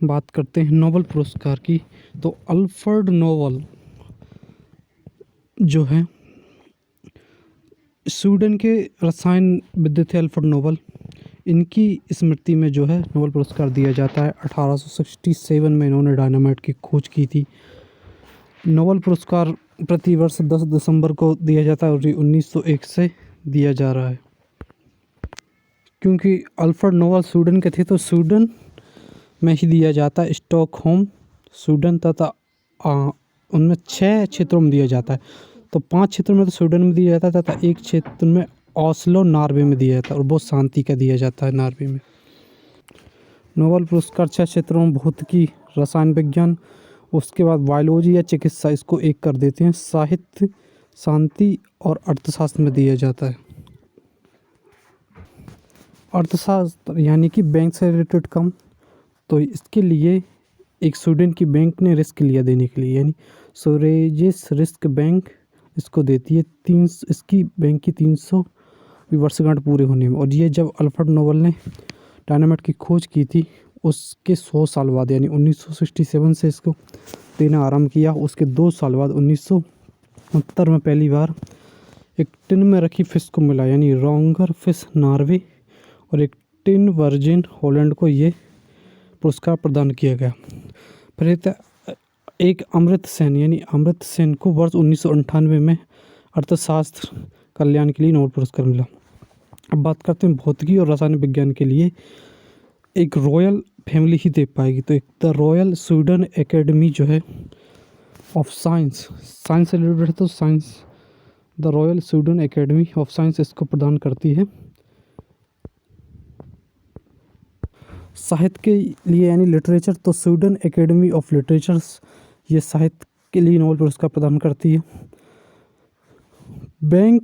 बात करते हैं नोबेल पुरस्कार की। तो अल्फ्रेड नोबेल जो है स्वीडन के रसायनविद थे। अल्फ्रेड नोबेल, इनकी स्मृति में जो है नोबेल पुरस्कार दिया जाता है। 1867 में इन्होंने डायनामाइट की खोज की थी। नोबेल पुरस्कार प्रतिवर्ष 10 दिसंबर को दिया जाता है और ये 1901 से दिया जा रहा है। क्योंकि अल्फ्रेड नोबेल स्वीडन के थे तो स्वीडन में ही दिया जाता है। स्टॉकहोम स्वीडन तथा उनमें 6 क्षेत्रों में दिया जाता है। तो 5 क्षेत्रों में तो स्वीडन में दिया जाता है तथा एक क्षेत्र में ऑस्लो नॉर्वे में दिया जाता है और बहुत शांति का दिया जाता है नॉर्वे में। नोबेल पुरस्कार 6 क्षेत्रों में भौतिकी, रसायन विज्ञान, उसके बाद बायोलॉजी या चिकित्सा, इसको एक कर देते हैं। साहित्य, शांति और अर्थशास्त्र में दिया जाता है। अर्थशास्त्र यानी कि बैंक से रिलेटेड काम, तो इसके लिए एक स्वीडन की बैंक ने रिस्क लिया देने के लिए, यानी स्वरेजिस रिस्क बैंक इसको देती है। इसकी बैंक की 300वीं वर्षगांठ पूरे होने में। और ये जब अल्फ्रेड नोबेल ने डायनामाइट की खोज की थी उसके 100 साल बाद, यानी 1967 से इसको देना आरंभ किया। उसके 2 साल बाद 1969 में पहली बार एक टिन में रखी फिश को मिला, यानी रोंगर फिश नॉर्वे और एक टिन वर्जिन हॉलैंड को ये पुरस्कार प्रदान किया गया। फिर एक अमर्त्य सेन, यानी अमर्त्य सेन को वर्ष 1998 में अर्थशास्त्र कल्याण के लिए नोबेल पुरस्कार मिला। अब बात करते हैं भौतिकी और रसायन विज्ञान के लिए एक रॉयल फैमिली ही दे पाएगी। तो एक द रॉयल स्वीडन एकेडमी जो है ऑफ साइंस से रिलेटेड है, तो science the royal Sweden academy of science इसको प्रदान करती है। साहित्य के लिए यानी लिटरेचर, तो स्वीडन एकेडमी ऑफ लिटरेचर्स ये साहित्य के लिए नोबेल पुरस्कार प्रदान करती है। बैंक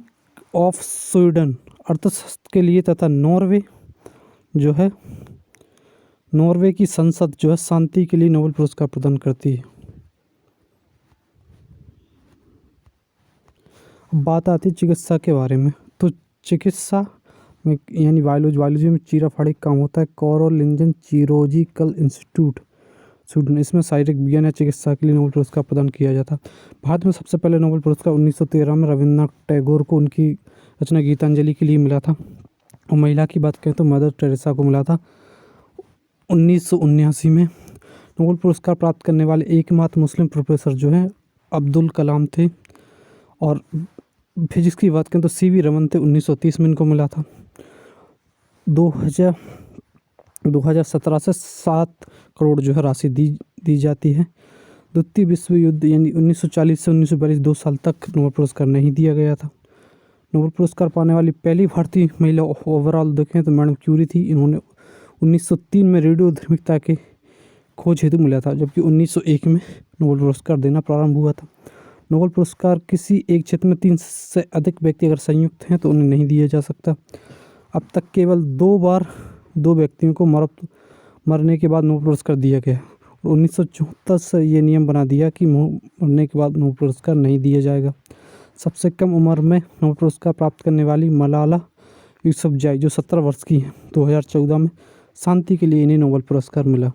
ऑफ स्वीडन अर्थशास्त्र के लिए तथा नॉर्वे जो है नॉर्वे की संसद जो है शांति के लिए नोबेल पुरस्कार प्रदान करती है। अब बात आती है चिकित्सा के बारे में। तो चिकित्सा में यानी बायोलॉजी में चीरा फाड़ी काम होता है कैरोलिंजन चिरोजिकल इंस्टीट्यूट स्वीडन। इसमें शारीरिक विज्ञान या चिकित्सा के लिए नोबेल पुरस्कार प्रदान किया जाता है। भारत में सबसे पहले नोबेल पुरस्कार 1913 में रविन्द्रनाथ टैगोर को उनकी रचना गीतांजलि के लिए मिला था। और महिला की बात करें तो मदर टेरेसा को मिला था 1979 में। नोबेल पुरस्कार प्राप्त करने वाले एकमात्र मुस्लिम प्रोफेसर जो हैं अब्दुल कलाम थे। और फिजिक्स की बात करें तो सीवी रमन थे, 1930 में इनको मिला था। 2017 से 7 करोड़ जो है राशि दी जाती है। द्वितीय विश्व युद्ध यानी 1940 से 1942 2 साल तक नोबेल पुरस्कार नहीं दिया गया था। नोबेल पुरस्कार पाने वाली पहली भारतीय महिला ओवरऑल देखें तो मैडम क्यूरी थी। इन्होंने 1903 में रेडियोधर्मिता के खोज हेतु मिला था, जबकि 1901 में नोबेल पुरस्कार देना प्रारंभ हुआ था। नोबेल पुरस्कार किसी एक क्षेत्र में 3 से अधिक व्यक्ति अगर संयुक्त हैं तो उन्हें नहीं दिया जा सकता। अब तक केवल 2 बार 2 व्यक्तियों को मरने के बाद नोबेल पुरस्कार दिया गया। 1974 से ये नियम बना दिया कि मरने के बाद नोबेल पुरस्कार नहीं दिया जाएगा। सबसे कम उम्र में नोबेल पुरस्कार प्राप्त करने वाली मलाला यूसुफजई जो 17 वर्ष की हैं, 2014 में शांति के लिए इन्हें नोबेल पुरस्कार मिला।